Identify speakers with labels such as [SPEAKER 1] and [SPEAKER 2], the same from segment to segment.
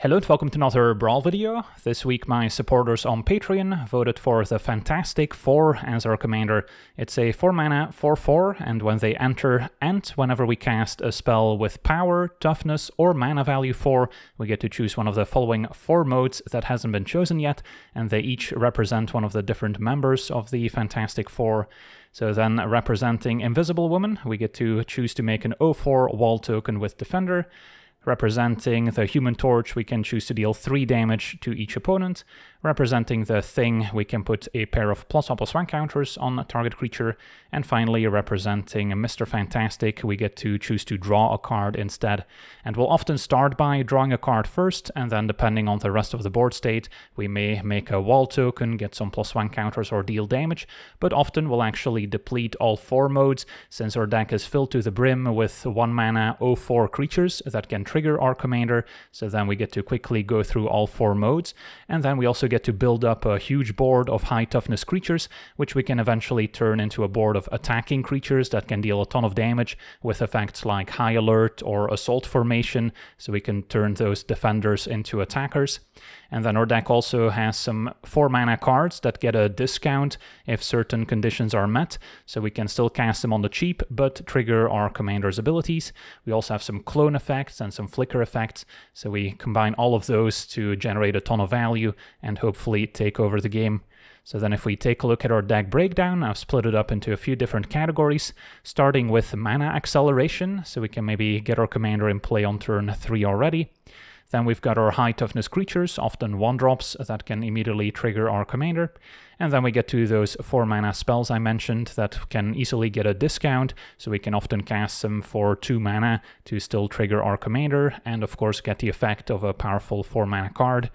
[SPEAKER 1] Hello and welcome to another Brawl video. This week my supporters on Patreon voted for the Fantastic Four as our commander. It's a 4-mana 4/4, and when they enter and whenever we cast a spell with power, toughness, or mana value 4, we get to choose one of the following 4 modes that hasn't been chosen yet, and they each represent one of the different members of the Fantastic Four. So then, representing Invisible Woman, we get to choose to make an 0/4 wall token with Defender. Representing the Human Torch, we can choose to deal 3 damage to each opponent. Representing the Thing, we can put a pair of +1/+1 counters on a target creature. And finally, representing Mr. Fantastic, we get to choose to draw a card instead. And we'll often start by drawing a card first, and then depending on the rest of the board state, we may make a wall token, get some +1 counters, or deal damage. But often we'll actually deplete all 4 modes, since our deck is filled to the brim with 1-mana 0/4 creatures that can trigger our commander. So then we get to quickly go through all 4 modes, and then we also get to build up a huge board of high toughness creatures, which we can eventually turn into a board of attacking creatures that can deal a ton of damage with effects like High Alert or Assault Formation, so we can turn those defenders into attackers. And then our deck also has some 4-mana cards that get a discount if certain conditions are met, so we can still cast them on the cheap but trigger our commander's abilities. We also have some clone effects and some flicker effects, so we combine all of those to generate a ton of value and hopefully take over the game. So then if we take a look at our deck breakdown, I've split it up into a few different categories, starting with mana acceleration, so we can maybe get our commander in play on turn 3 already. Then we've got our high toughness creatures, often 1-drops that can immediately trigger our commander. And then we get to those 4-mana spells I mentioned that can easily get a discount, so we can often cast them for 2 mana to still trigger our commander, and of course get the effect of a powerful 4-mana card.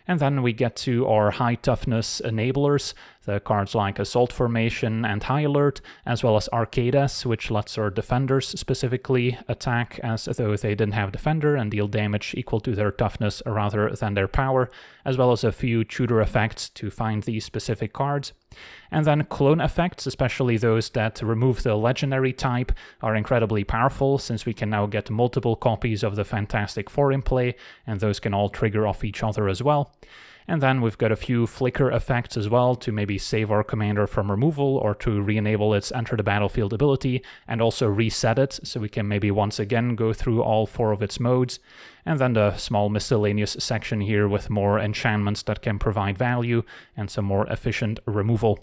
[SPEAKER 1] And then we get to our high toughness enablers, the cards like Assault Formation and High Alert, as well as Arcades, which lets our defenders specifically attack as though they didn't have defender and deal damage equal to their toughness rather than their power, as well as a few tutor effects to find these specific cards. And then clone effects, especially those that remove the legendary type, are incredibly powerful since we can now get multiple copies of the Fantastic Four in play, and those can all trigger off each other as well. And then we've got a few flicker effects as well to maybe save our commander from removal or to re-enable its enter the battlefield ability and also reset it so we can maybe once again go through all 4 of its modes. And then the small miscellaneous section here with more enchantments that can provide value and some more efficient removal.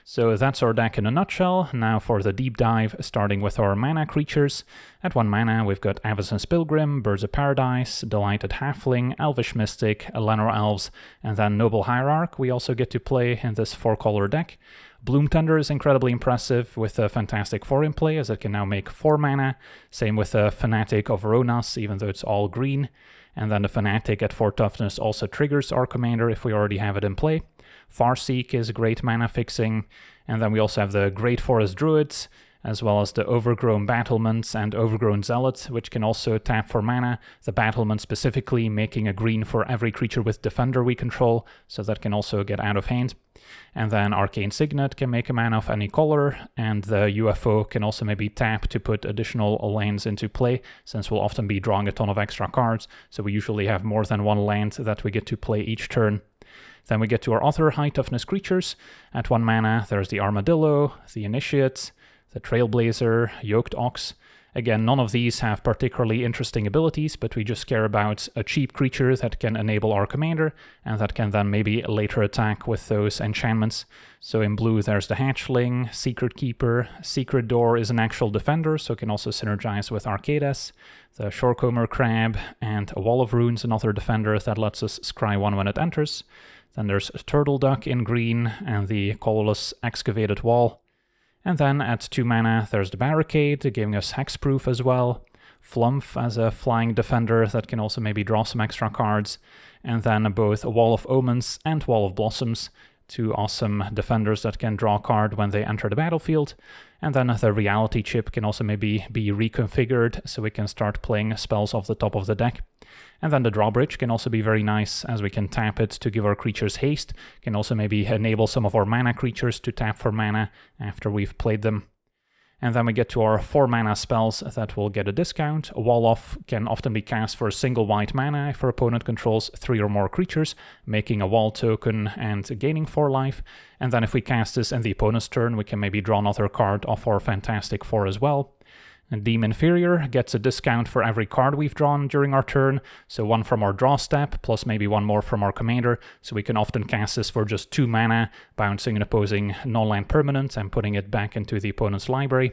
[SPEAKER 1] So that's our deck in a nutshell. Now for the deep dive, starting with our mana creatures. At 1 mana, we've got Avacyn's Pilgrim, Birds of Paradise, Delighted Halfling, Elvish Mystic, Lenor Elves, and then Noble Hierarch we also get to play in this 4-color deck. Bloom Tender is incredibly impressive with a Fantastic Four in play, as it can now make 4 mana. Same with the Fanatic of Ronas, even though it's all green. And then the Fanatic at 4 toughness also triggers our commander if we already have it in play. Farseek is great mana fixing, and then we also have the Great Forest Druids, as well as the Overgrown Battlements and Overgrown Zealot, which can also tap for mana, the Battlement specifically making a green for every creature with Defender we control, so that can also get out of hand. And then Arcane Signet can make a mana of any color, and the UFO can also maybe tap to put additional lands into play, since we'll often be drawing a ton of extra cards, so we usually have more than 1 land that we get to play each turn. Then we get to our other high toughness creatures. At 1 mana, there's the Armadillo, the Initiate, the Trailblazer, Yoked Ox. Again, none of these have particularly interesting abilities, but we just care about a cheap creature that can enable our commander, and that can then maybe later attack with those enchantments. So in blue there's the Hatchling, Secret Keeper, Secret Door is an actual defender, so it can also synergize with Arcades, the Shorecomber Crab, and a Wall of Runes, another defender that lets us scry 1 when it enters. Then there's Turtle Duck in green, and the Colorless Excavated Wall. And then at 2 mana, there's the Barricade, giving us Hexproof as well. Flumph as a flying defender that can also maybe draw some extra cards. And then both a Wall of Omens and Wall of Blossoms, 2 awesome defenders that can draw a card when they enter the battlefield. And then the Reality Chip can also maybe be reconfigured, so we can start playing spells off the top of the deck. And then the Drawbridge can also be very nice, as we can tap it to give our creatures haste. Can also maybe enable some of our mana creatures to tap for mana after we've played them. And then we get to our 4 mana spells that will get a discount. Wall Off can often be cast for a single white mana if our opponent controls 3 or more creatures, making a wall token and gaining 4 life. And then if we cast this in the opponent's turn, we can maybe draw another card off our Fantastic Four as well. And Deem Inferior gets a discount for every card we've drawn during our turn, so 1 from our draw step, plus maybe 1 more from our commander, so we can often cast this for just 2 mana, bouncing an opposing non-land permanent and putting it back into the opponent's library.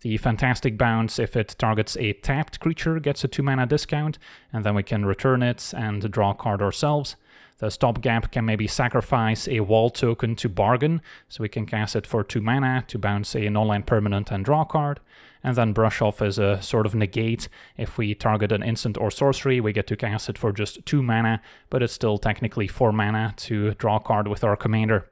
[SPEAKER 1] The Fantastic Bounce, if it targets a tapped creature, gets a 2 mana discount, and then we can return it and draw a card ourselves. The Stopgap can maybe sacrifice a wall token to bargain, so we can cast it for 2 mana to bounce a non-land permanent and draw a card. And then Brush Off is a sort of negate. If we target an instant or sorcery, we get to cast it for just 2 mana, but it's still technically 4 mana to draw a card with our commander.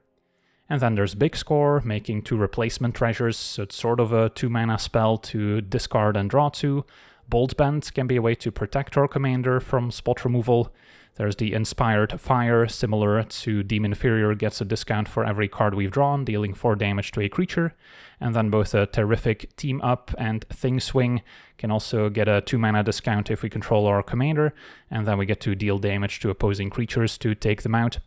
[SPEAKER 1] And then there's Big Score, making 2 replacement treasures, so it's sort of a 2 mana spell to discard and draw 2. Bolt Bend can be a way to protect our commander from spot removal. There's the Inspired Fire, similar to Deem Inferior, gets a discount for every card we've drawn, dealing 4 damage to a creature. And then both a Terrific Team Up and Thing Swing can also get a 2 mana discount if we control our commander, and then we get to deal damage to opposing creatures to take them out.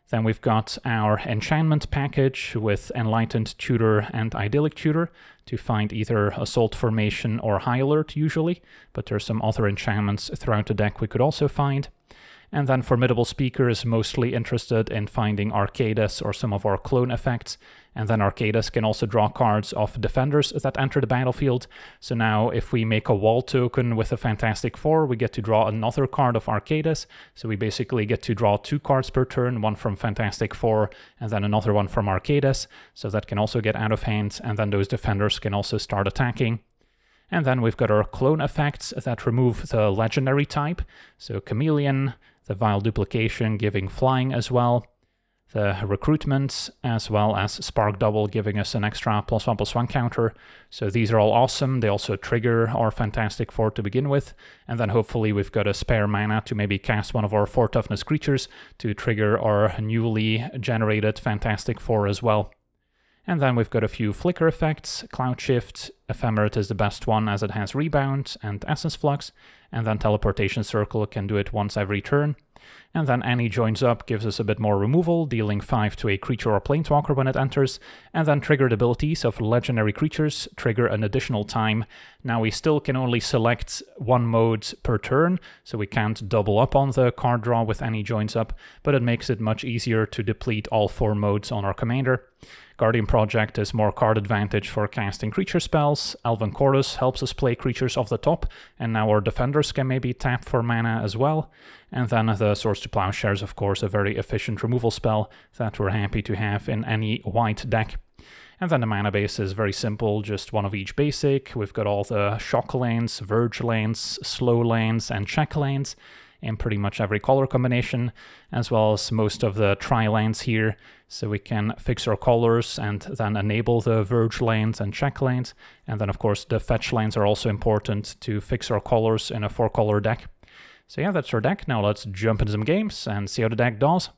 [SPEAKER 1] Then we've got our enchantment package with Enlightened Tutor and Idyllic Tutor to find either Assault Formation or High Alert usually, but there's some other enchantments throughout the deck we could also find. And then Formidable Speaker is mostly interested in finding Arcadis or some of our clone effects. And then Arcadis can also draw cards of defenders that enter the battlefield. So now if we make a wall token with a Fantastic Four, we get to draw another card of Arcadis. So we basically get to draw 2 cards per turn, 1 from Fantastic Four and then another one from Arcadis. So that can also get out of hand, and then those defenders can also start attacking. And then we've got our clone effects that remove the legendary type. So Chameleon, the Vile Duplication giving flying as well, the Recruitment, as well as Spark Double giving us an extra +1/+1 counter. So these are all awesome. They also trigger our Fantastic Four to begin with. And then hopefully we've got a spare mana to maybe cast one of our 4 toughness creatures to trigger our newly generated Fantastic Four as well. And then we've got a few flicker effects. Cloud Shift, Ephemerate is the best one as it has Rebound and Essence Flux, and then Teleportation Circle can do it once every turn. And then Annie Joins Up gives us a bit more removal, dealing 5 to a creature or planeswalker when it enters, and then triggered abilities of legendary creatures trigger an additional time. Now we still can only select 1 mode per turn, so we can't double up on the card draw with Annie Joins Up, but it makes it much easier to deplete all 4 modes on our commander. Guardian Project is more card advantage for casting creature spells. Elven Chorus helps us play creatures off the top, and now our defenders can maybe tap for mana as well. And then the Swords to Plowshare is of course a very efficient removal spell that we're happy to have in any white deck. And then the mana base is very simple, just 1 of each basic. We've got all the Shock lands, Verge lands, Slow lands, and Check lands in pretty much every color combination, as well as most of the tri-lands here, so we can fix our colors and then enable the Verge lands and Check lands. And then of course the Fetch lands are also important to fix our colors in a 4-color deck. So yeah, that's our deck. Now let's jump into some games and see how the deck does.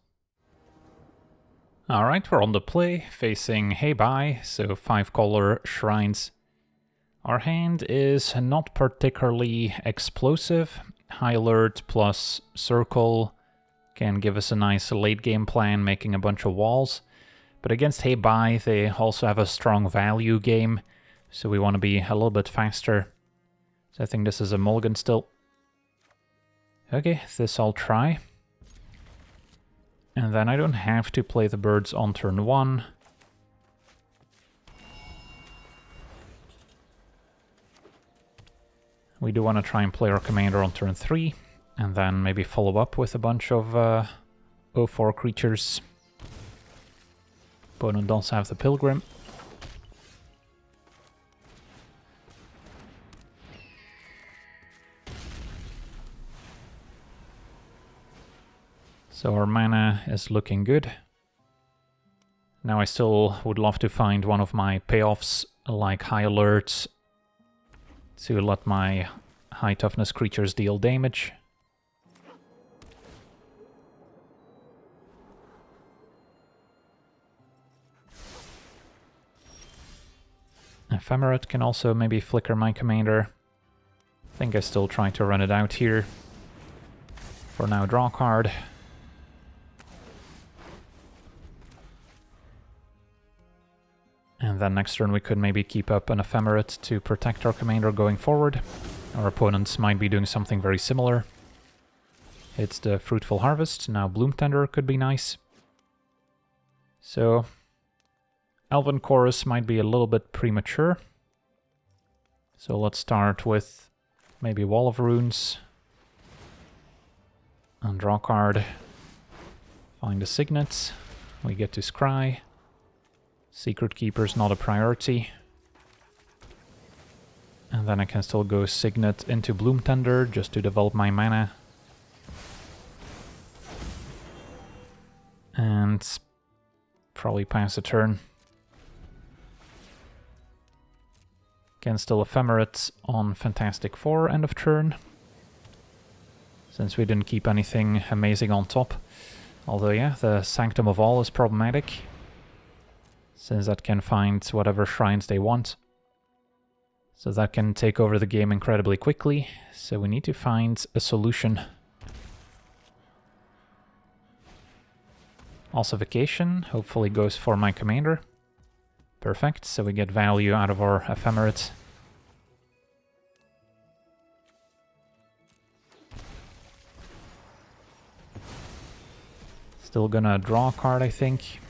[SPEAKER 1] Alright, we're on the play, facing Hei Bai, so 5-color shrines. Our hand is not particularly explosive. High Alert plus Circle can give us a nice late game plan, making a bunch of walls. But against Hei Bai, they also have a strong value game, so we want to be a little bit faster. So I think this is a mulligan still. Okay, this I'll try. And then I don't have to play the birds on turn 1. We do want to try and play our commander on turn 3, and then maybe follow up with a bunch of 0/4 creatures. Opponent does have the Pilgrim. So our mana is looking good. Now I still would love to find one of my payoffs, like High Alert, to let my high toughness creatures deal damage. Ephemerate can also maybe flicker my commander. I think I still try to run it out here. For now, draw a card. And then next turn we could maybe keep up an Ephemerate to protect our commander going forward. Our opponents might be doing something very similar. It's the Fruitful Harvest, now Bloom Tender could be nice. So, Elven Chorus might be a little bit premature. So let's start with maybe Wall of Runes. And draw a card. Find a Signet. We get to Scry. Secret Keeper's not a priority. And then I can still go Signet into Bloom Tender just to develop my mana. And probably pass a turn. Can still Ephemerate on Fantastic Four end of turn. Since we didn't keep anything amazing on top. Although yeah, the Sanctum of All is problematic. Since that can find whatever shrines they want. So that can take over the game incredibly quickly. So we need to find a solution. Ossification hopefully goes for my commander. Perfect, so we get value out of our Ephemerate. Still gonna draw a card, I think.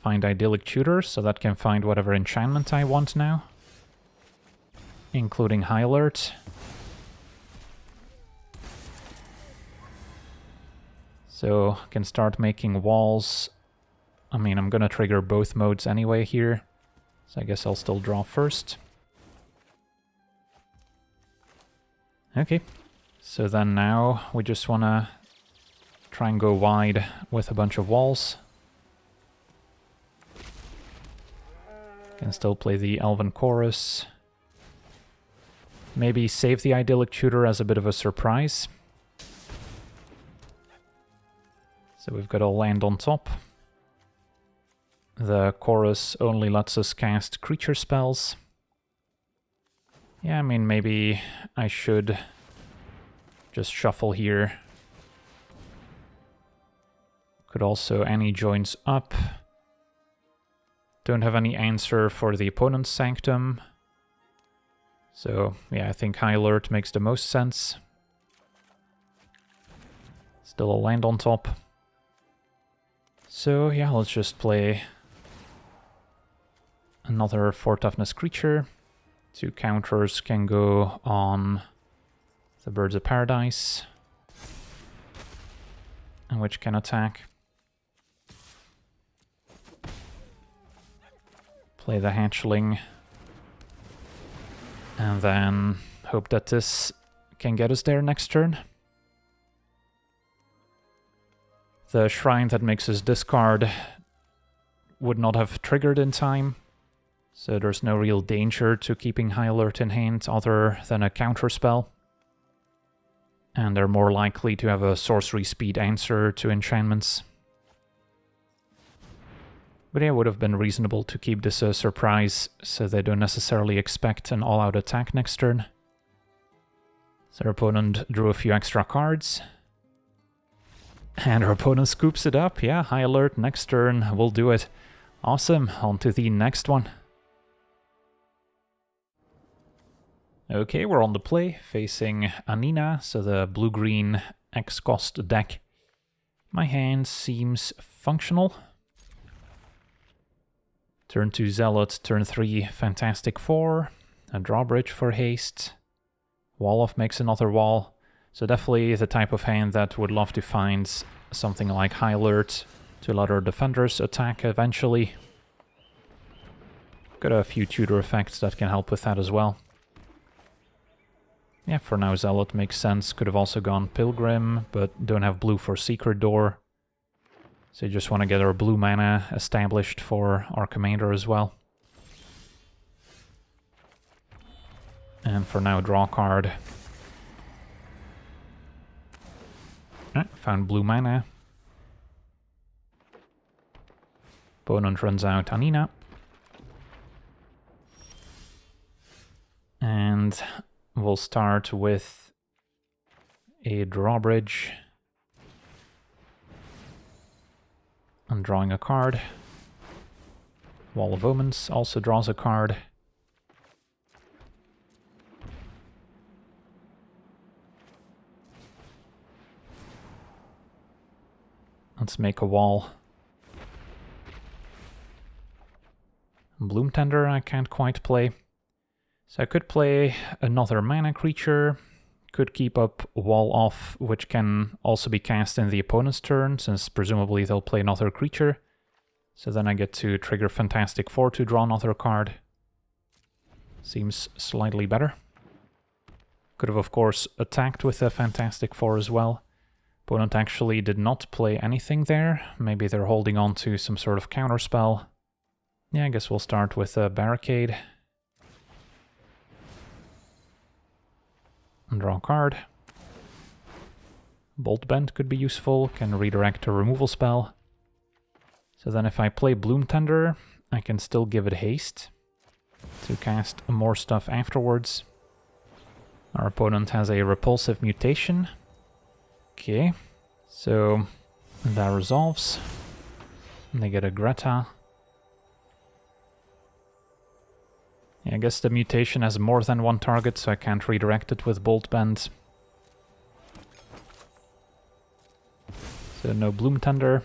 [SPEAKER 1] Find Idyllic Tutor, so that can find whatever enchantment I want now. Including High Alert. So, can start making walls. I mean, I'm gonna trigger both modes anyway here. So I guess I'll still draw first. Okay. So then now we just wanna try and go wide with a bunch of walls. Can still play the Elven Chorus. Maybe save the Idyllic Tutor as a bit of a surprise. So we've got a land on top. The Chorus only lets us cast creature spells. Yeah, I mean, maybe I should just shuffle here. Could also Annie joins up. Don't have any answer for the opponent's Sanctum. So, yeah, I think High Alert makes the most sense. Still a land on top. So, yeah, let's just play another 4 toughness creature. 2 counters can go on the Birds of Paradise, and which can attack. Play the Hatchling, and then hope that this can get us there next turn. The Shrine that makes us discard would not have triggered in time, so there's no real danger to keeping High Alert in hand other than a counter spell. And they're more likely to have a sorcery speed answer to enchantments. But yeah, it would have been reasonable to keep this a surprise, so they don't necessarily expect an all-out attack next turn. So our opponent drew a few extra cards. And our opponent scoops it up. Yeah, High Alert next turn will do it. Awesome, on to the next one. Okay, we're on the play, facing Anina, so the blue-green X-cost deck. My hand seems functional. Turn 2 Zealot, turn 3 Fantastic Four, a drawbridge for haste. Wall off makes another wall. So definitely the type of hand that would love to find something like High Alert to let our defenders attack eventually. Got a few tutor effects that can help with that as well. Yeah, for now Zealot makes sense. Could have also gone Pilgrim, but don't have blue for Secret Door. So you just want to get our blue mana established for our commander as well. And for now, draw a card. Found blue mana. Opponent runs out Anina. And we'll start with a drawbridge. And drawing a card. Wall of Omens also draws a card. Let's make a wall. Bloom Tender I can't quite play. So I could play another mana creature, could keep up Wall Off, which can also be cast in the opponent's turn, since presumably they'll play another creature. So then I get to trigger Fantastic Four to draw another card. Seems slightly better. Could have, of course, attacked with a Fantastic Four as well. Opponent actually did not play anything there. Maybe they're holding on to some sort of counterspell. Yeah, I guess we'll start with a Barricade. And draw a card. Bolt Bend could be useful, can redirect a removal spell. So then if I play Bloom Tender, I can still give it haste to cast more stuff afterwards. Our opponent has a Repulsive Mutation. Okay, so that resolves. And they get a Greta. Yeah, I guess the mutation has more than one target, so I can't redirect it with Bolt Bend. So no Bloom Tender.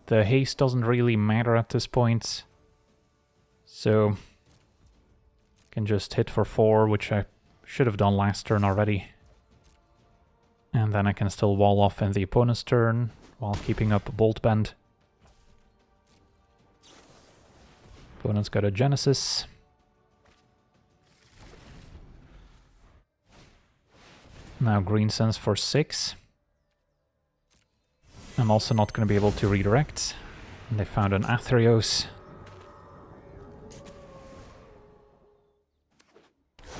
[SPEAKER 1] The haste doesn't really matter at this point. So can just hit for 4, which I should have done last turn already. And then I can still wall off in the opponent's turn while keeping up Bolt Bend. Opponent's got a Genesis. Now green sends for 6. I'm also not going to be able to redirect. And they found an Athreos.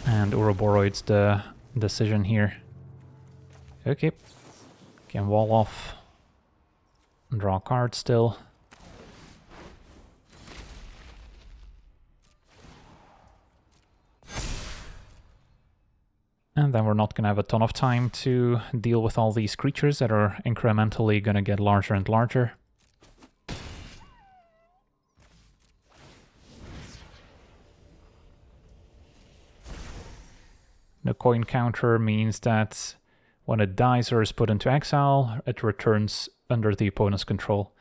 [SPEAKER 1] And Ouroboros the decision here. Okay. Can wall off. And draw a card still. And then we're not going to have a ton of time to deal with all these creatures that are incrementally going to get larger and larger. The coin counter means that when it dies or is put into exile, it returns under the opponent's control.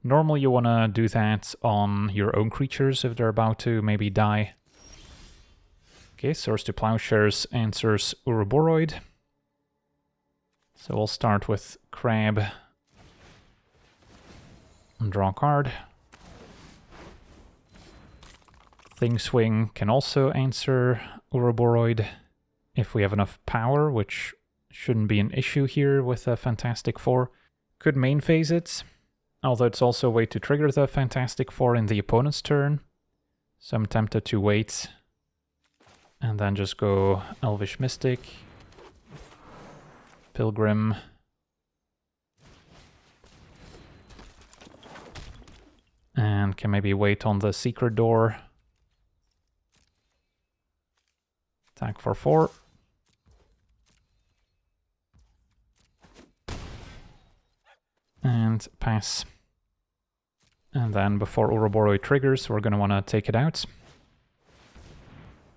[SPEAKER 1] Normally you want to do that on your own creatures if they're about to maybe die. Okay, Swords to Plowshares answers Ouroboros. So we'll start with Crab. And draw a card. Thing Swing can also answer Ouroboros if we have enough power, which shouldn't be an issue here with a Fantastic Four. Could main phase it, although it's also a way to trigger the Fantastic Four in the opponent's turn. So I'm tempted to wait. And then just go Elvish Mystic, Pilgrim, and can maybe wait on the Secret Door. Attack for 4. And pass. And then before Ouroboros triggers, we're going to want to take it out.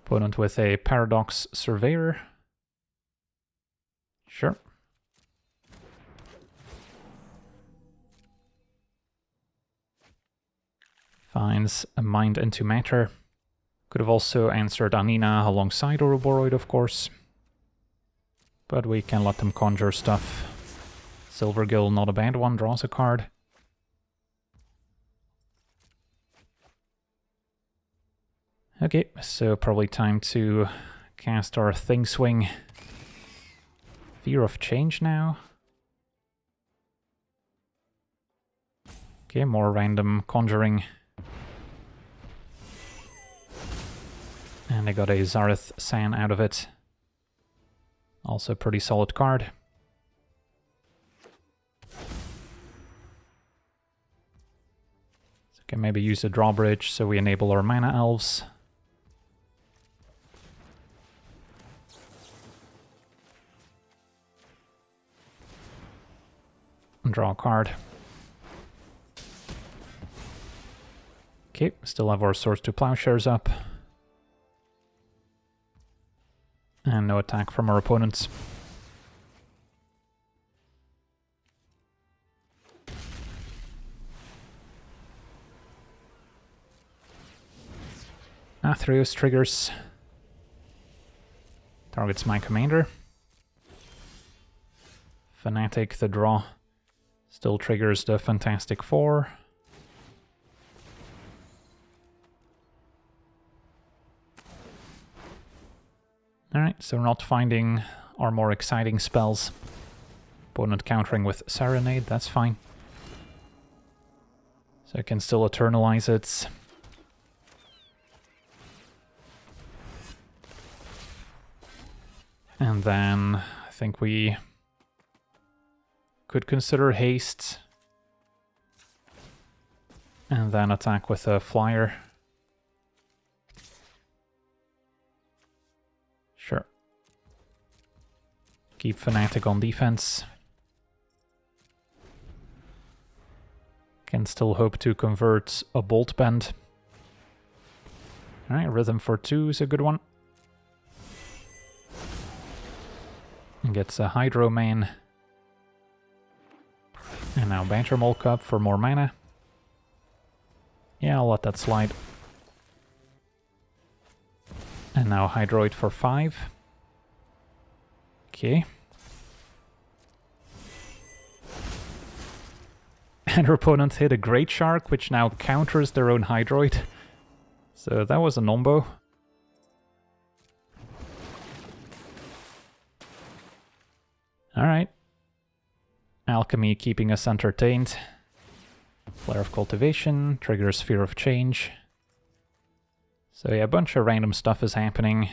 [SPEAKER 1] Opponent with a Paradox Surveyor. Sure. Finds a Mind into Matter. Could have also answered Anina alongside Ouroboros, of course. But we can let them conjure stuff. Silvergill, not a bad one, draws a card. Okay, so probably time to cast our Thing Swing. Fear of Change now. Okay, more random conjuring. And I got a Zareth San out of it. Also a pretty solid card. Can maybe use the drawbridge so we enable our mana elves. And draw a card. Okay, still have our Swords to Plowshares up. And no attack from our opponents. Athreos triggers. Targets my commander. Fanatic, the draw. Still triggers the Fantastic Four. Alright, so we're not finding our more exciting spells. Opponent countering with Serenade, that's fine. So I can still eternalize it. And then I think we could consider haste. And then attack with a flyer. Sure. Keep Fanatic on defense. Can still hope to convert a Bolt Bend. Alright, Rhythm for 2 is a good one. And gets a Hydro main. And now Banter Molk up for more mana. Yeah, I'll let that slide. And now Hydroid for 5. Okay. And her opponent hit a Great Shark, which now counters their own Hydroid. So that was a nombo. Alright. Alchemy keeping us entertained. Flare of Cultivation, triggers Sphere of Change. So yeah, a bunch of random stuff is happening.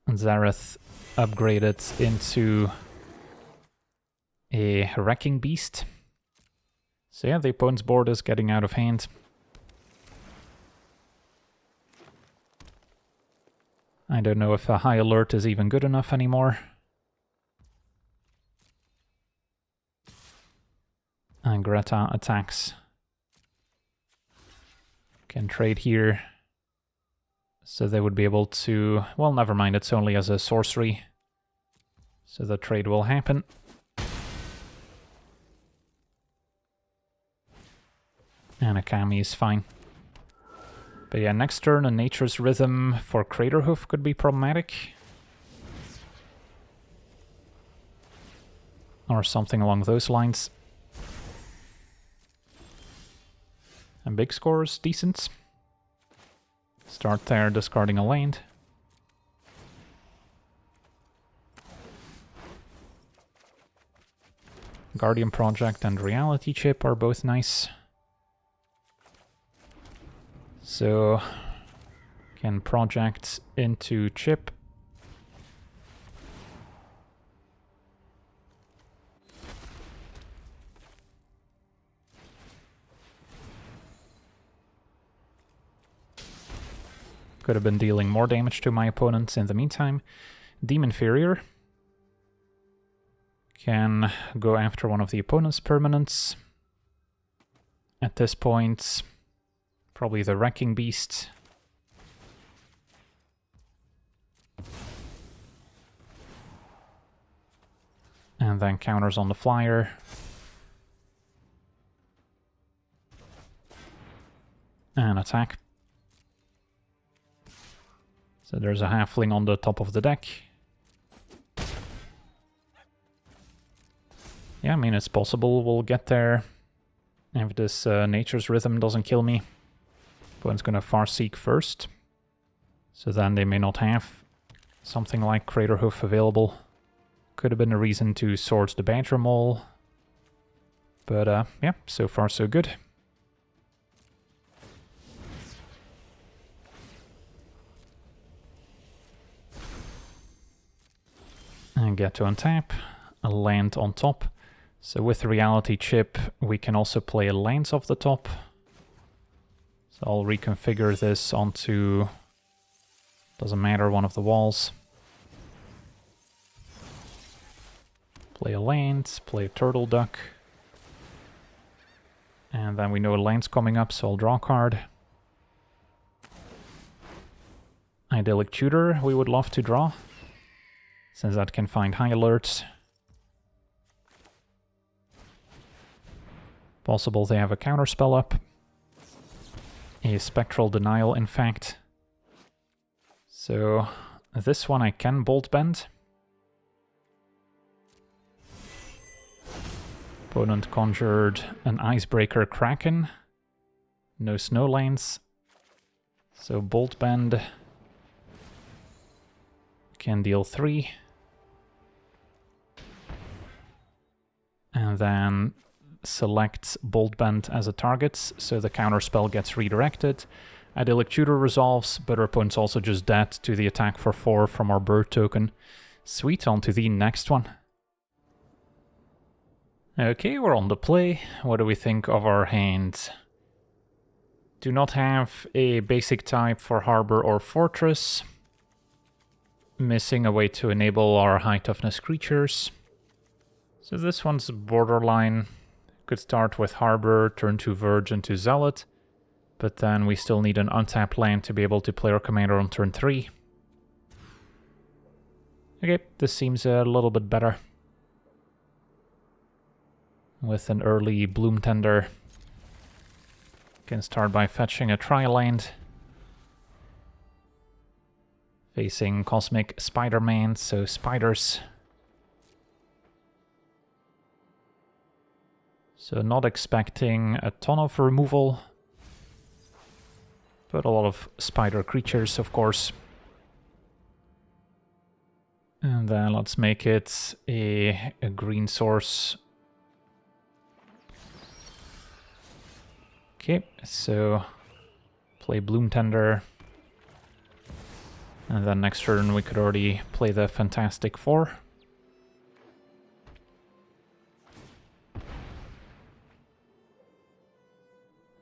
[SPEAKER 1] And Zareth upgraded into a Wrecking Beast. So yeah, the opponent's board is getting out of hand. I don't know if a High Alert is even good enough anymore. And Greta attacks. Can trade here. So they would be able to... Well, never mind, it's only as a sorcery. So the trade will happen. And a Kami is fine. But yeah, next turn a Nature's Rhythm for Craterhoof could be problematic. Or something along those lines. And big scores, decent. Start there, discarding a land. Guardian Project and Reality Chip are both nice. So, can project into chip. Could have been dealing more damage to my opponents in the meantime. Demon Inferior can go after one of the opponent's permanents. At this point, probably the Wrecking Beast. And then counters on the flyer. And attack. So there's a halfling on the top of the deck. Yeah, I mean, it's possible we'll get there if this Nature's Rhythm doesn't kill me. Opponent's gonna Farseek first. So then they may not have something like Craterhoof available. Could have been a reason to Swords the Badger Mole. But yeah, so far so good. And get to untap. a land on top. So with the reality chip, we can also play lands off the top. So I'll reconfigure this onto, doesn't matter, one of the walls. Play a land, play a turtle duck. And then we know a land's coming up, so I'll draw a card. Idyllic Tutor we would love to draw, since that can find high alerts. Possible they have a counterspell up. A Spectral Denial, in fact. So this one I can Bolt Bend. Opponent conjured an Icebreaker Kraken. No snow lanes. So Bolt Bend can deal 3. And then select Bolt Bend as a target, so the counterspell gets redirected. Idyllic Tutor resolves, but our opponent's also just dead to the attack for 4 from our bird token. Sweet, on to the next one. Okay, we're on the play. What do we think of our hand? Do not have a basic type for Harbor or Fortress. Missing a way to enable our high toughness creatures. So this one's borderline. Could start with Harbor, turn to Verge into Zealot, but then we still need an untapped land to be able to play our commander on turn 3. Okay, this seems a little bit better. With an early Bloom Tender. Can start by fetching a Tri-land. Facing Cosmic Spider-Man, so spiders. So not expecting a ton of removal. But a lot of spider creatures, of course. And then let's make it a green source. Okay, so play Bloom Tender. And then next turn we could already play the Fantastic Four.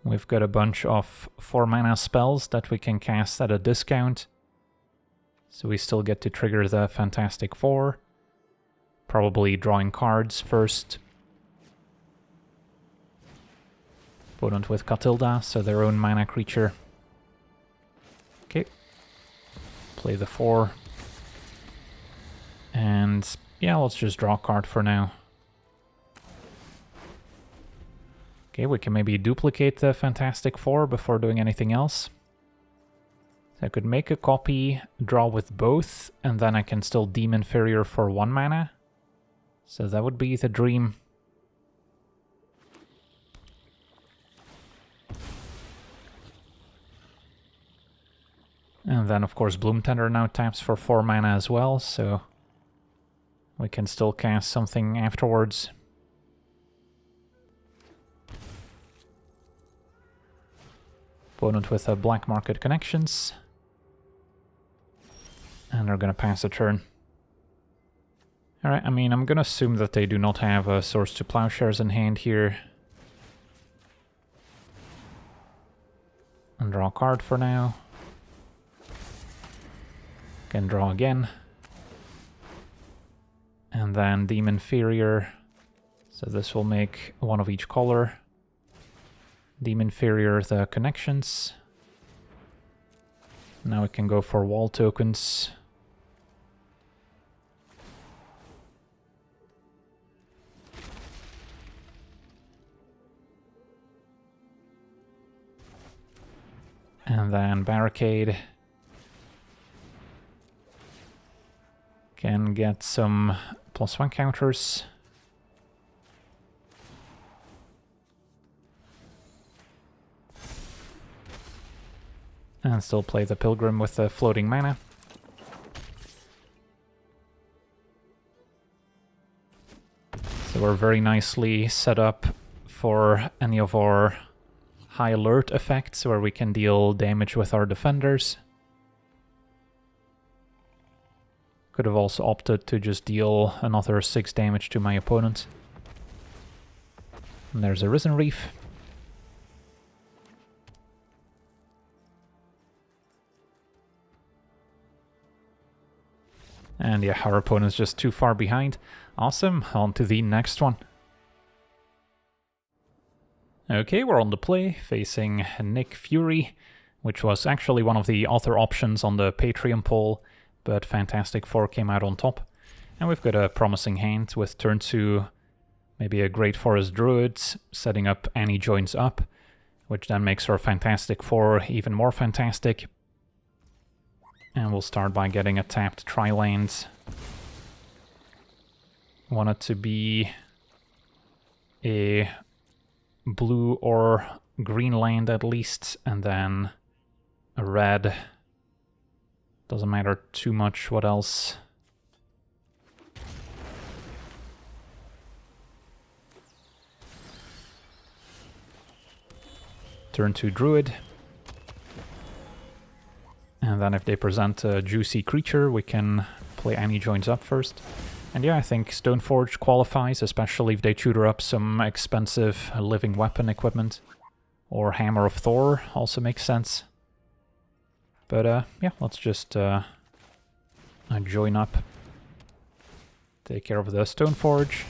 [SPEAKER 1] We've got a bunch of 4-mana spells that we can cast at a discount. So we still get to trigger the Fantastic Four. Probably drawing cards first. Opponent with Catilda, so their own mana creature. Okay. Play the 4. And yeah, let's just draw a card for now. Okay, we can maybe duplicate the Fantastic Four before doing anything else. So I could make a copy, draw with both, and then I can still deem inferior for 1 mana. So that would be the dream. And then, of course, Bloom Tender now taps for 4 mana as well, so we can still cast something afterwards. Opponent with a Black Market Connections. And they're going to pass a turn. Alright, I mean, I'm going to assume that they do not have a Swords to Plowshares in hand here. And draw a card for now. Can draw again. And then deem inferior. So this will make one of each color. Deem inferior the connections. Now we can go for wall tokens. And then barricade. Can get some +1 counters. And still play the Pilgrim with the floating mana. So we're very nicely set up for any of our high alert effects where we can deal damage with our defenders. Could have also opted to just deal another 6 damage to my opponent. And there's a Risen Reef. And yeah, our opponent's just too far behind. Awesome, on to the next one. Okay, we're on the play, facing Nick Fury, which was actually one of the other options on the Patreon poll, but Fantastic Four came out on top. And we've got a promising hand with turn 2, maybe a Great Forest Druid, setting up Annie joins up, which then makes our Fantastic Four even more fantastic. And we'll start by getting a tapped tri-land. Want it to be a blue or green land at least, and then a red. Doesn't matter too much what else. Turn 2 Druid. And then if they present a juicy creature, we can play Annie joins up first. And yeah, I think Stoneforge qualifies, especially if they tutor up some expensive living weapon equipment. Or Hammer of Thor also makes sense. But yeah, let's just join up. Take care of the Stoneforge.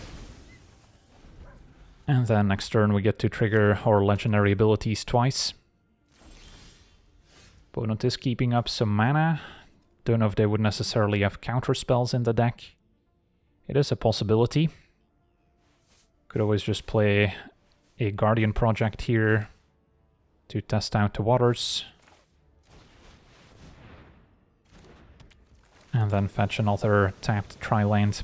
[SPEAKER 1] And then next turn we get to trigger our legendary abilities twice. Opponent is keeping up some mana. Don't know if they would necessarily have counter spells in the deck. It is a possibility. Could always just play a Guardian Project here to test out the waters. And then fetch another tapped tri-land.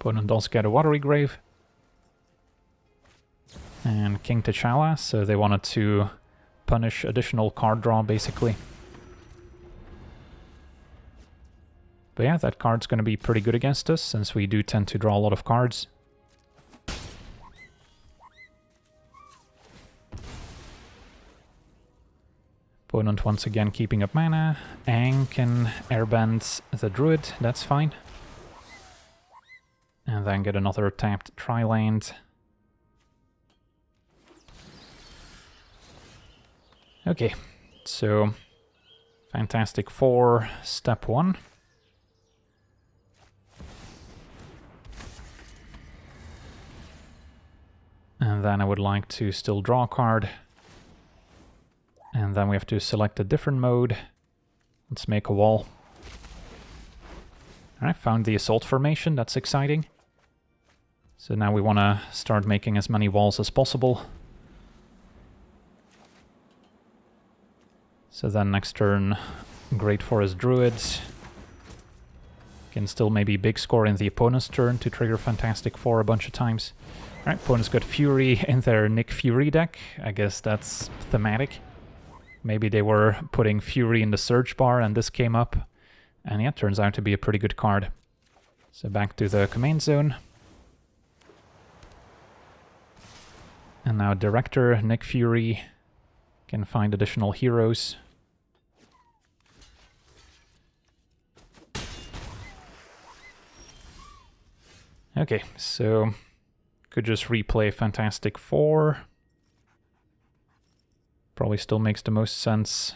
[SPEAKER 1] Opponent does get a Watery Grave. And King T'Challa, so they wanted to punish additional card draw, basically. But yeah, that card's going to be pretty good against us, since we do tend to draw a lot of cards. Opponent once again keeping up mana. Aang can airbend the Druid, that's fine. And then get another tapped tri-land. Okay, so Fantastic Four, step 1. And then I would like to still draw a card. And then we have to select a different mode. Let's make a wall. Alright, found the assault formation, that's exciting. So now we want to start making as many walls as possible. So then next turn, Great Forest Druids. Can still maybe big score in the opponent's turn to trigger Fantastic Four a bunch of times. Alright, opponent's got Fury in their Nick Fury deck. I guess that's thematic. Maybe they were putting Fury in the search bar and this came up. And yeah, turns out to be a pretty good card. So back to the command zone. And now Director Nick Fury can find additional heroes. Okay, so could just replay Fantastic Four. Probably still makes the most sense.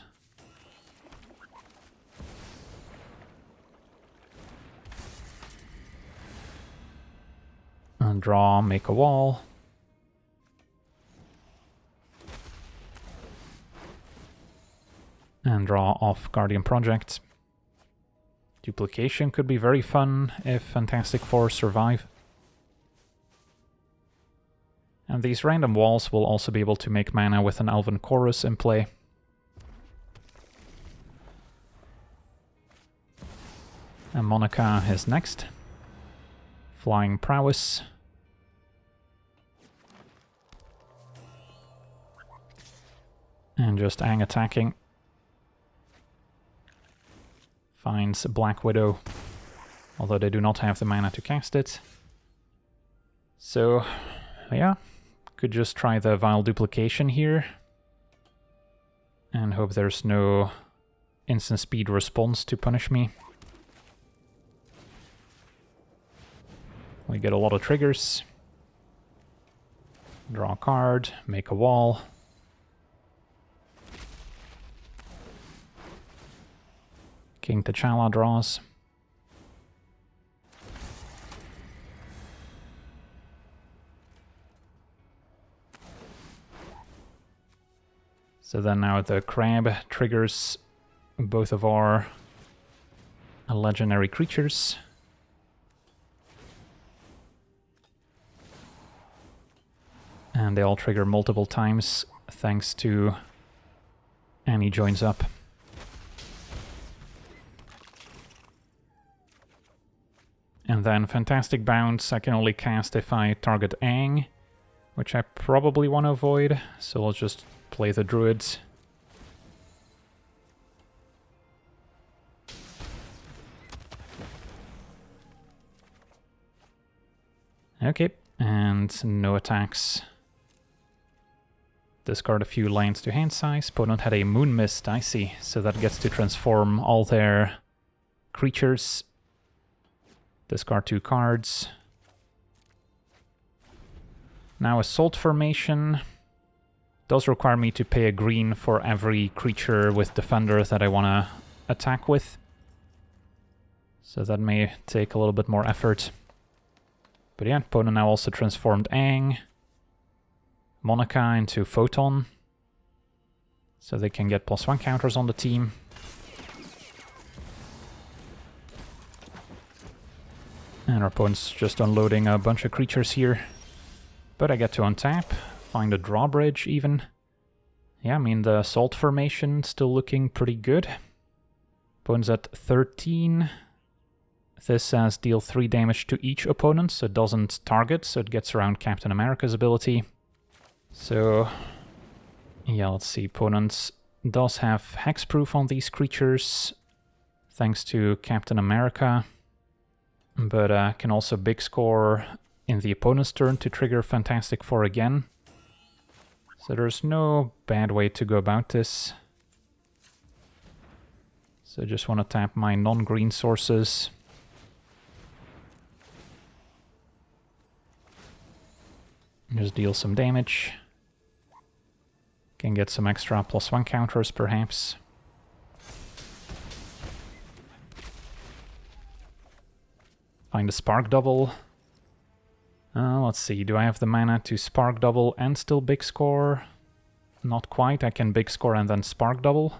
[SPEAKER 1] And draw, make a wall. And draw off Guardian Project. Duplication could be very fun if Fantastic Four survive. And these random walls will also be able to make mana with an Elven Chorus in play. And Monica is next. Flying Prowess. And just Aang attacking. Finds Black Widow, although they do not have the mana to cast it. So, yeah, could just try the Vile Duplication here. And hope there's no instant speed response to punish me. We get a lot of triggers. Draw a card, make a wall. King T'Challa draws. So then now the crab triggers both of our legendary creatures. And they all trigger multiple times thanks to Annie joins up. And then Fantastic Bounce I can only cast if I target Aang, which I probably want to avoid, so I'll just play the druids. Okay, and no attacks. Discard a few lands to hand size. Opponent had a Moon Mist, I see. So that gets to transform all their creatures. Discard 2 cards. Now Assault Formation does require me to pay a green for every creature with Defender that I want to attack with. So that may take a little bit more effort. But yeah, opponent now also transformed Aang, Monica into Photon. So they can get +1 counters on the team. And our opponent's just unloading a bunch of creatures here. But I get to untap, find a drawbridge even. Yeah, I mean the Assault Formation still looking pretty good. Opponent's at 13. This says deal 3 damage to each opponent, so it doesn't target, so it gets around Captain America's ability. So, yeah, let's see. Opponent does have hexproof on these creatures, thanks to Captain America. But can also big score in the opponent's turn to trigger Fantastic Four again. So there's no bad way to go about this. So I just want to tap my non-green sources. Just deal some damage. Can get some extra +1 counters perhaps. Find a Spark Double. Let's see, do I have the mana to Spark Double and still big score? Not quite, I can big score and then Spark Double.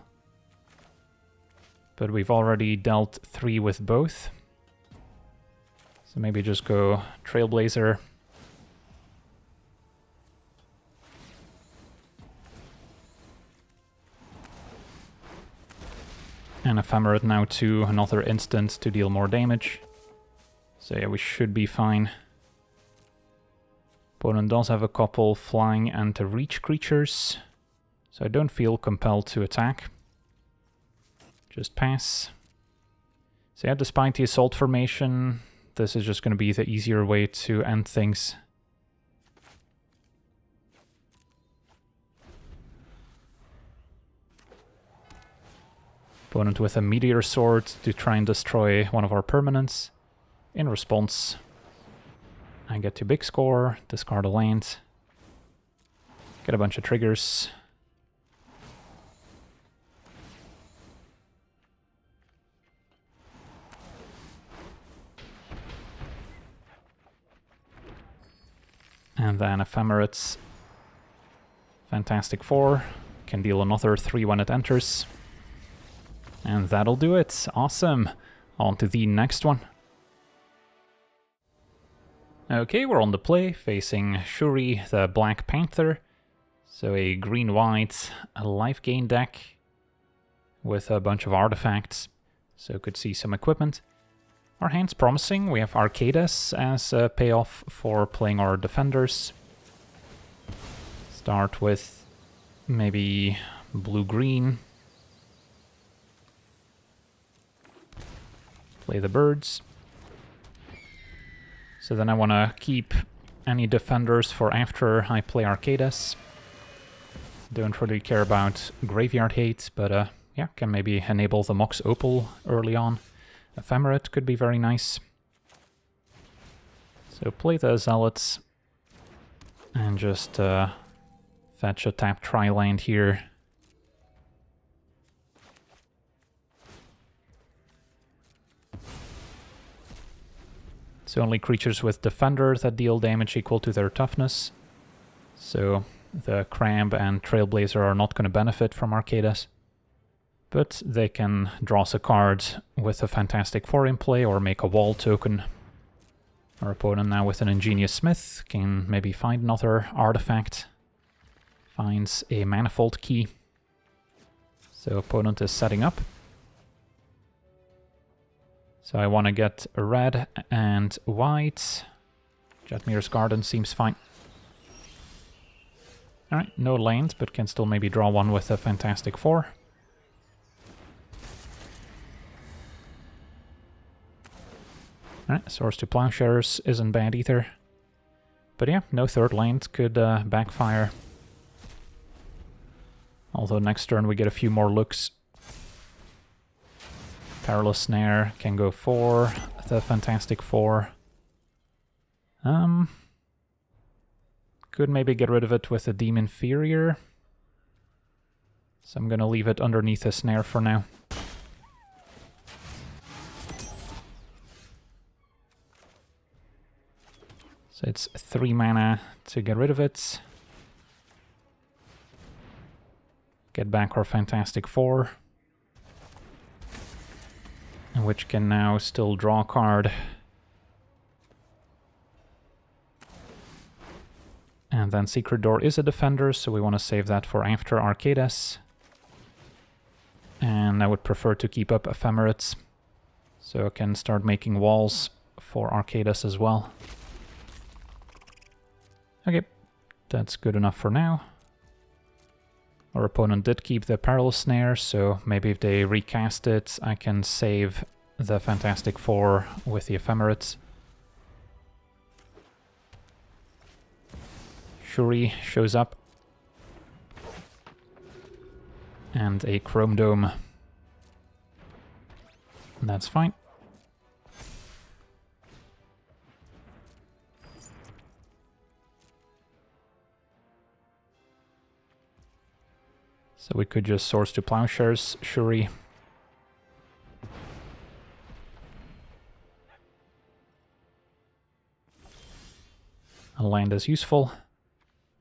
[SPEAKER 1] But we've already dealt 3 with both. So maybe just go Trailblazer. And Ephemerate now to another instant to deal more damage. So yeah, we should be fine. Opponent does have a couple flying and reach creatures, so I don't feel compelled to attack. Just pass. So yeah, despite the Assault Formation, this is just going to be the easier way to end things. Opponent with a Meteor Sword to try and destroy one of our permanents. In response, I get to big score, discard a land, get a bunch of triggers. And then Ephemerate's Fantastic Four can deal another 3 when it enters. And that'll do it. Awesome. On to the next one. Okay, we're on the play, facing Shuri, the Black Panther. So a green-white life gain deck with a bunch of artifacts. So could see some equipment. Our hand's promising. We have Arcadis as a payoff for playing our defenders. Start with maybe blue-green. Play the birds. So then I want to keep any defenders for after I play Arcadis. Don't really care about Graveyard Hate, but yeah, can maybe enable the Mox Opal early on. Ephemerate could be very nice. So play the Zealots and just fetch a tap tri-land here. It's only creatures with Defender that deal damage equal to their toughness. So the Crab and Trailblazer are not going to benefit from Arcadas. But they can draw us a card with a Fantastic Four in play or make a wall token. Our opponent now with an Ingenious Smith can maybe find another artifact. Finds a Manifold Key. So opponent is setting up. So I want to get a red and white. Jetmir's Garden seems fine. Alright, no lands, but can still maybe draw one with a Fantastic Four. Alright, Swords to Plowshares isn't bad either. But yeah, no third land could backfire. Although next turn we get a few more looks. Perilous Snare can go for the Fantastic Four. Could maybe get rid of it with a Demon Inferior. So I'm gonna leave it underneath a snare for now. So it's 3 mana to get rid of it. Get back our Fantastic Four. Which can now still draw a card. And then Secret Door is a defender, so we want to save that for after Arcadas. And I would prefer to keep up Ephemerates, so I can start making walls for Arcadas as well. Okay, that's good enough for now. Our opponent did keep the Perilous Snare, so maybe if they recast it, I can save the Fantastic Four with the Ephemerates. Shuri shows up. And a Chrome Dome. That's fine. So we could just Swords to Plowshares, Shuri. A land is useful.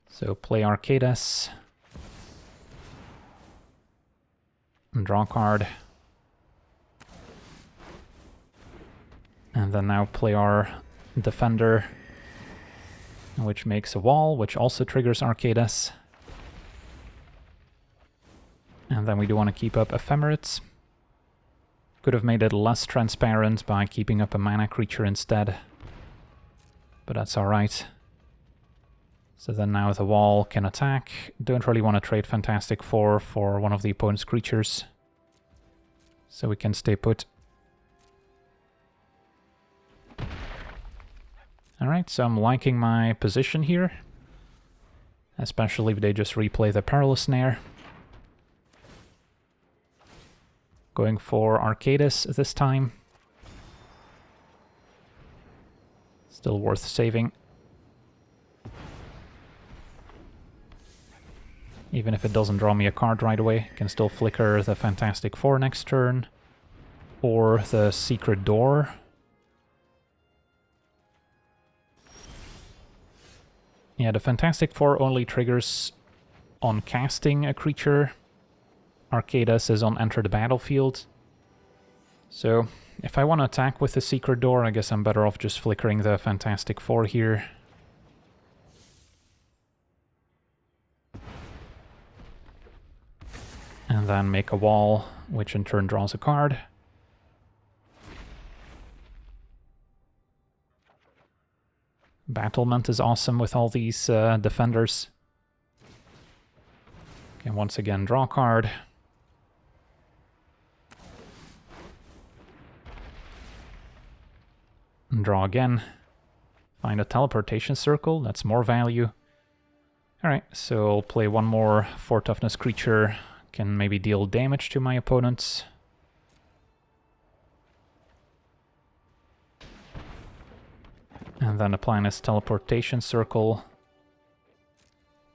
[SPEAKER 1] So play Arcadas. And draw a card. And then now play our Defender, which makes a wall, which also triggers Arcadas. And then we do want to keep up Ephemerates. Could have made it less transparent by keeping up a mana creature instead. But that's alright. So then now the wall can attack. Don't really want to trade Fantastic Four for one of the opponent's creatures. So we can stay put. Alright, so I'm liking my position here. Especially if they just replay the Perilous Snare. Going for Arcadas this time. Still worth saving. Even if it doesn't draw me a card right away, can still flicker the Fantastic Four next turn. Or the Secret Door. Yeah, the Fantastic Four only triggers on casting a creature. Arcadas is on enter the battlefield. So, if I want to attack with the Secret Door, I guess I'm better off just flickering the Fantastic Four here. And then make a wall, which in turn draws a card. Battlement is awesome with all these defenders. Can once again draw a card. And draw again. Find a teleportation circle, that's more value. Alright, so I'll play one more 4 toughness creature, can maybe deal damage to my opponents. And then the plan is teleportation circle.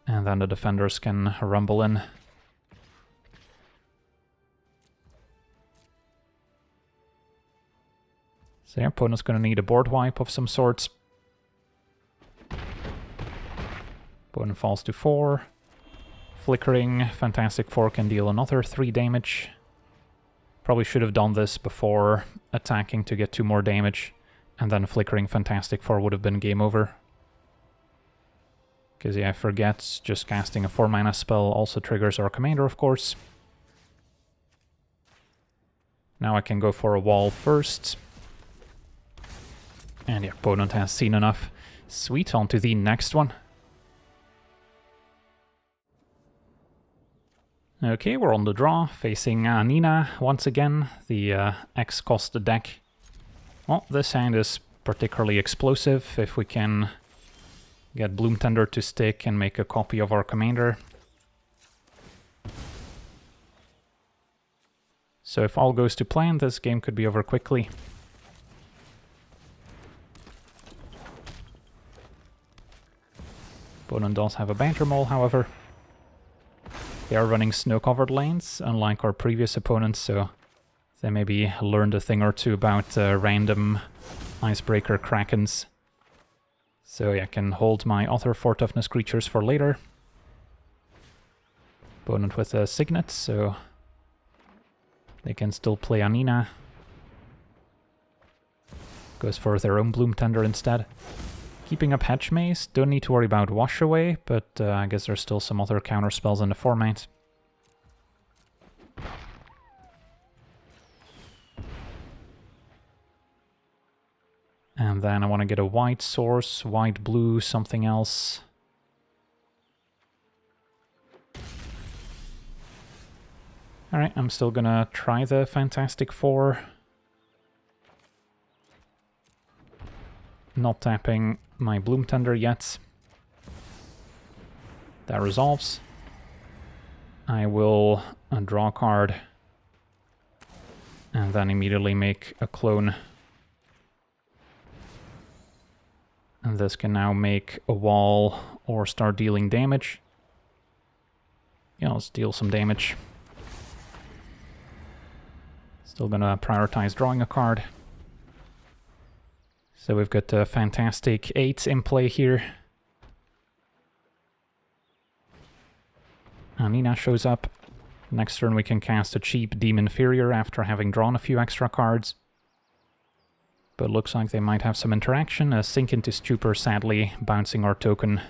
[SPEAKER 1] And then the defenders can rumble in. So your opponent's gonna need a board wipe of some sorts. Opponent falls to 4. Flickering, Fantastic Four can deal another 3 damage. Probably should have done this before attacking to get 2 more damage. And then Flickering Fantastic Four would have been game over. Because yeah, I forget, just casting a 4 mana spell also triggers our commander, of course. Now I can go for a wall first. And the opponent has seen enough. Sweet, on to the next one. Okay, we're on the draw, facing Anina once again, the X-cost deck. Well, this hand is particularly explosive if we can get Bloom Tender to stick and make a copy of our commander. So if all goes to plan, this game could be over quickly. Opponent does have a Banter Mole, however. They are running snow-covered lanes, unlike our previous opponents, so they maybe learned a thing or two about random Icebreaker Krakens. So yeah, I can hold my other 4 toughness creatures for later. Opponent with a Signet, so they can still play Anina. Goes for their own Bloom Tender instead. Keeping up Hedge Maze, don't need to worry about Wash Away, but I guess there's still some other counter spells in the format. And then I want to get a white source, white, blue, something else. Alright, I'm still gonna try the Fantastic Four. Not tapping my Bloom Tender yet. That resolves. I will draw a card. And then immediately make a clone. And this can now make a wall or start dealing damage. Yeah, let's deal some damage. Still gonna prioritize drawing a card. So we've got a Fantastic 8 in play here. Anina shows up. Next turn we can cast a cheap Demon Inferior after having drawn a few extra cards. But looks like they might have some interaction. A Sink into Stupor, sadly, bouncing our token.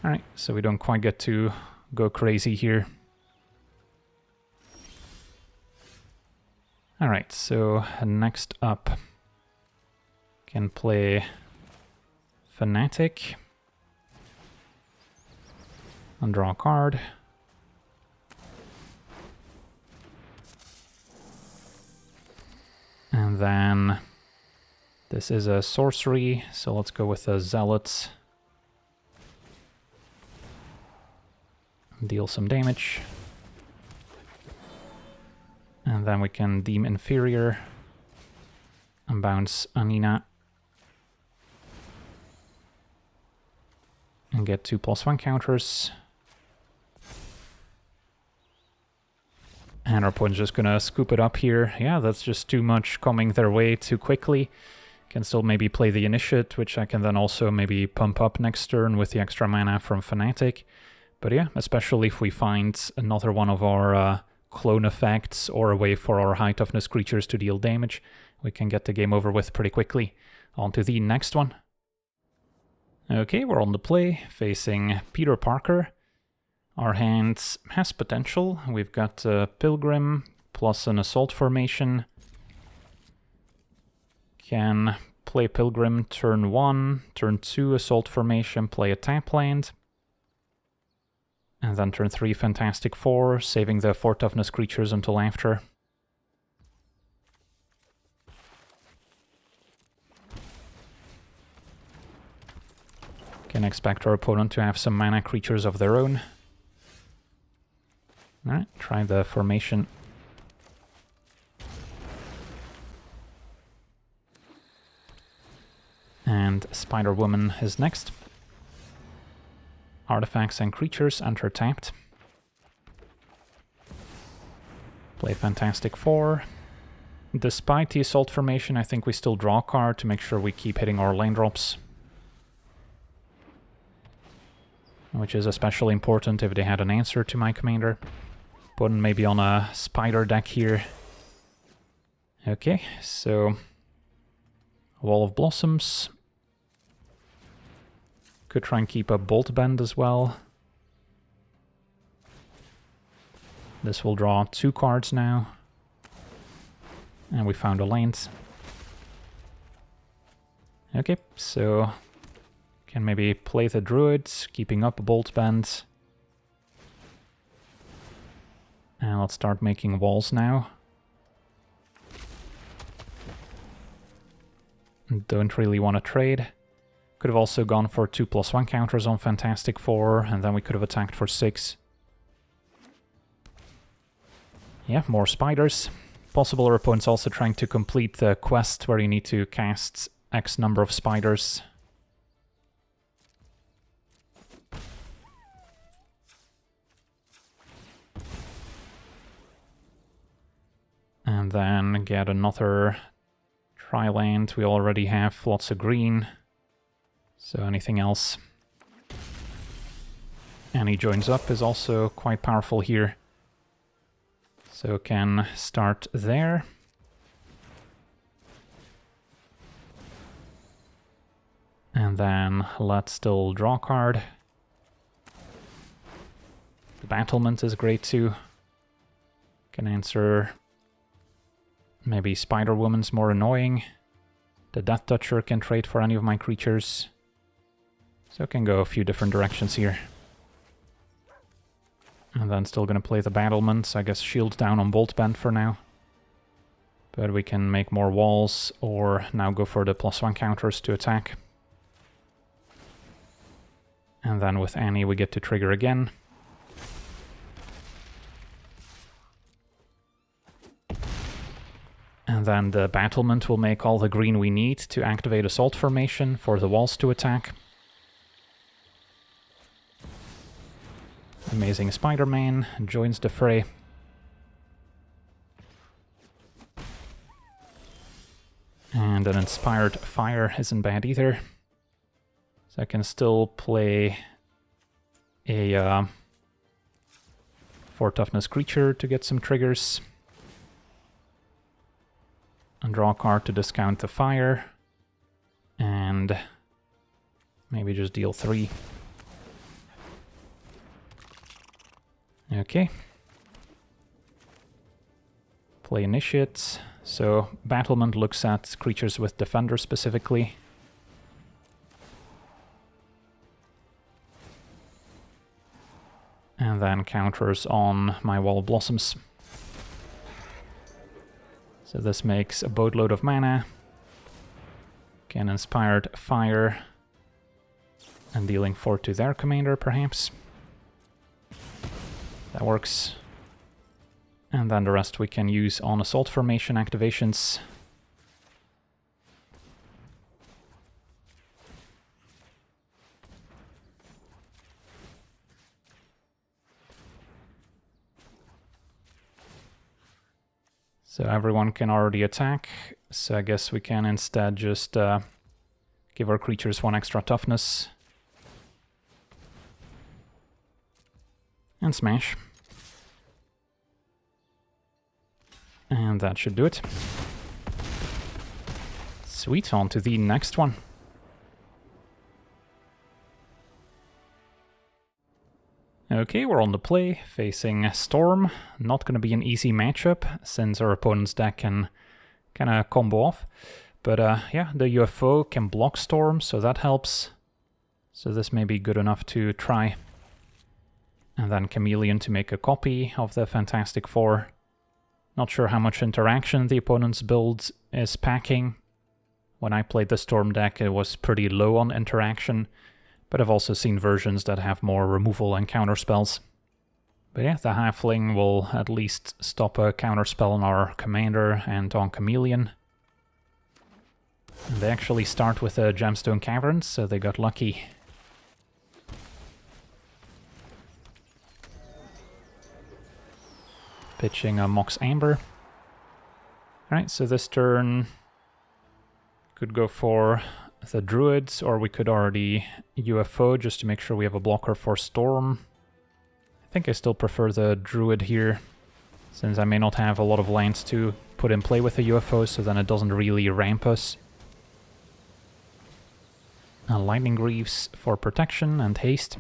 [SPEAKER 1] Alright, so we don't quite get to go crazy here. Alright, so next up, can play Fanatic. And draw a card. And then this is a sorcery, so let's go with a Zealot. Deal some damage. And then we can deem Inferior and bounce Anina. And get 2+1 counters. And our opponent's just gonna scoop it up here. Yeah, that's just too much coming their way too quickly. Can still maybe play the Initiate, which I can then also maybe pump up next turn with the extra mana from Fanatic. But yeah, especially if we find another one of our clone effects or a way for our high toughness creatures to deal damage, we can get the game over with pretty quickly. On to the next one. Okay, we're on the play, facing Peter Parker. Our hand has potential. We've got a Pilgrim plus an Assault formation. Can play Pilgrim turn 1, turn 2 Assault formation, play a tap land. And then turn 3 Fantastic Four, saving the 4 toughness creatures until after. Can expect our opponent to have some mana creatures of their own. Alright, try the formation. And Spider-Woman is next. Artifacts and creatures enter tapped. Play Fantastic Four. Despite the Assault formation, I think we still draw a card to make sure we keep hitting our lane drops. Which is especially important if they had an answer to my commander. Opponent maybe on a spider deck here. Okay, so Wall of Blossoms. Could try and keep a Bolt Bend as well. This will draw 2 cards now. And we found a land. Okay, so can maybe play the Druid, keeping up a Bolt Bend. And let's start making walls now. Don't really want to trade. Could have also gone for 2+1 counters on Fantastic Four, and then we could have attacked for 6. Yeah, more spiders. Possible our opponent's also trying to complete the quest where you need to cast X number of spiders. And then get another tri-land. We already have lots of green. So anything else? And he joins up is also quite powerful here. So can start there. And then let's still draw a card. The Battlement is great too. Can answer. Maybe Spider-Woman's more annoying. The Death Toucher can trade for any of my creatures. So can go a few different directions here. And then still gonna play the Battlements. I guess shield down on Bolt Bend for now. But we can make more walls, or now go for the +1 counters to attack. And then with Annie we get to trigger again. And then the Battlement will make all the green we need to activate Assault formation for the walls to attack. Amazing Spider-Man joins the fray. And an Inspired Fire isn't bad either. So I can still play a 4 toughness creature to get some triggers. And draw a card to discount the fire. And maybe just deal 3. Okay. Play Initiate. So Battlement looks at creatures with Defender specifically. And then counters on my Wall of Blossoms. So this makes a boatload of mana. Can Inspired Fire. And dealing 4 to their commander, perhaps. That works. And then the rest we can use on Assault formation activations. So everyone can already attack, so I guess we can instead just give our creatures 1 extra toughness. And smash. And that should do it. Sweet, on to the next one. Okay, we're on the play, facing Storm. Not gonna be an easy matchup, since our opponent's deck can kinda combo off. But yeah, the UFO can block Storm, so that helps. So this may be good enough to try. And then Chameleon to make a copy of the Fantastic Four. Not sure how much interaction the opponent's build is packing. When I played the Storm deck, it was pretty low on interaction. but I've also seen versions that have more removal and counter spells. But yeah, the Halfling will at least stop a counter spell on our Commander and on Chameleon. And they actually start with a Gemstone Caverns, so they got lucky. Pitching a Mox Amber. Alright, so this turn could go for the Druids, or we could already UFO just to make sure we have a blocker for Storm. I think I still prefer the Druid here, since I may not have a lot of lands to put in play with the UFO, so then it doesn't really ramp us. Lightning Greaves for protection and haste.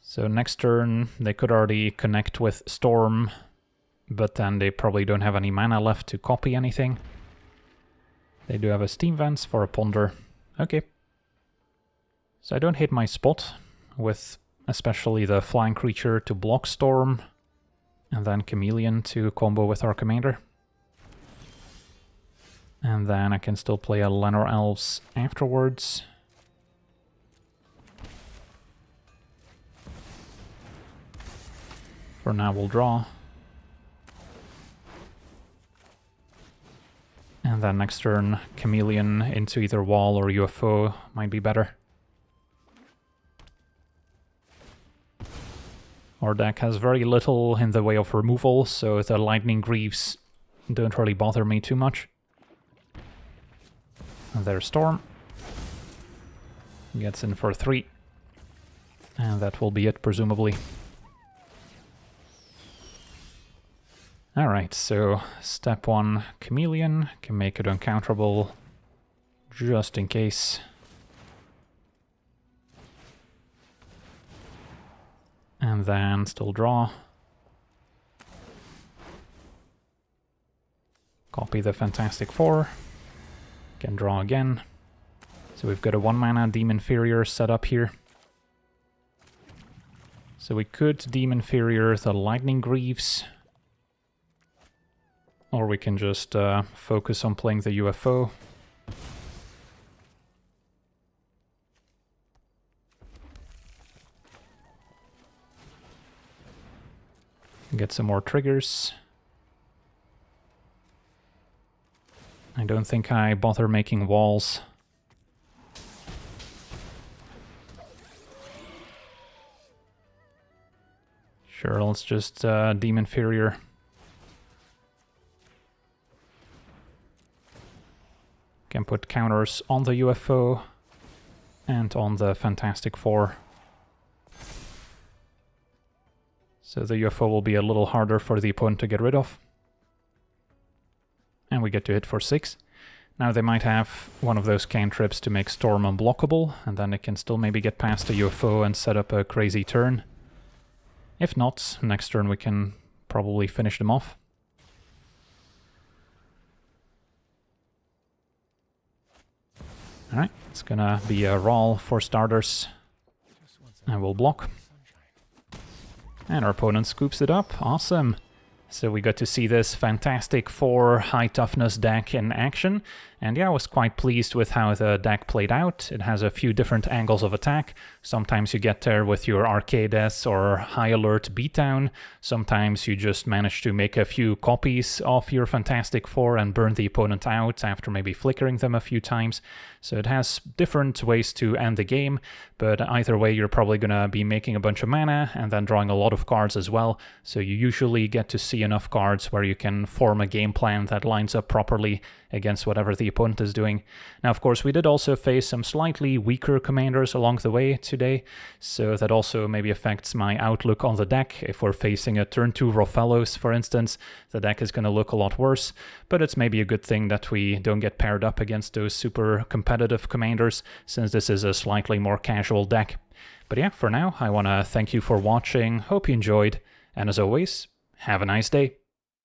[SPEAKER 1] So next turn they could already connect with Storm, but then they probably don't have any mana left to copy anything. They do have a Steam Vents for a Ponder. Okay. So I don't hate my spot, with especially the flying creature to block Storm, and then Chameleon to combo with our Commander. And then I can still play a Llanowar Elves afterwards. For now we'll draw. And then next turn, Chameleon into either wall or UFO might be better. Our deck has very little in the way of removal, so the Lightning Greaves don't really bother me too much. And there's Storm. Gets in for 3. And that will be it, presumably. Alright, so step 1, Chameleon. Can make it uncounterable just in case. And then still draw. Copy the Fantastic Four. Can draw again. So we've got a 1-mana Demon Inferior set up here. So we could Demon Inferior the Lightning Greaves. Or we can just focus on playing the UFO. Get some more triggers. I don't think I bother making walls. Sure, let's just Demon Inferior. Can put counters on the UFO and on the Fantastic Four. So the UFO will be a little harder for the opponent to get rid of. And we get to hit for 6. Now they might have one of those cantrips to make Storm unblockable, and then they can still maybe get past the UFO and set up a crazy turn. If not, next turn we can probably finish them off. Alright, it's gonna be a Brawl for starters. And we'll block. And our opponent scoops it up. Awesome. So we got to see this Fantastic Four high toughness deck in action, and yeah, I was quite pleased with how the deck played out. It has a few different angles of attack. Sometimes you get there with your Arcades or High Alert Beatdown. Sometimes you just manage to make a few copies of your Fantastic Four and burn the opponent out after maybe flickering them a few times. So it has different ways to end the game, but either way you're probably gonna be making a bunch of mana and then drawing a lot of cards as well. So you usually get to see enough cards where you can form a game plan that lines up properly against whatever the opponent is doing. Now, of course, we did also face some slightly weaker commanders along the way today, so that also maybe affects my outlook on the deck. If we're facing a turn 2 Rofellos, for instance, the deck is going to look a lot worse, but it's maybe a good thing that we don't get paired up against those super competitive commanders, since this is a slightly more casual deck. But yeah, for now, I want to thank you for watching, hope you enjoyed, and as always, have a nice day.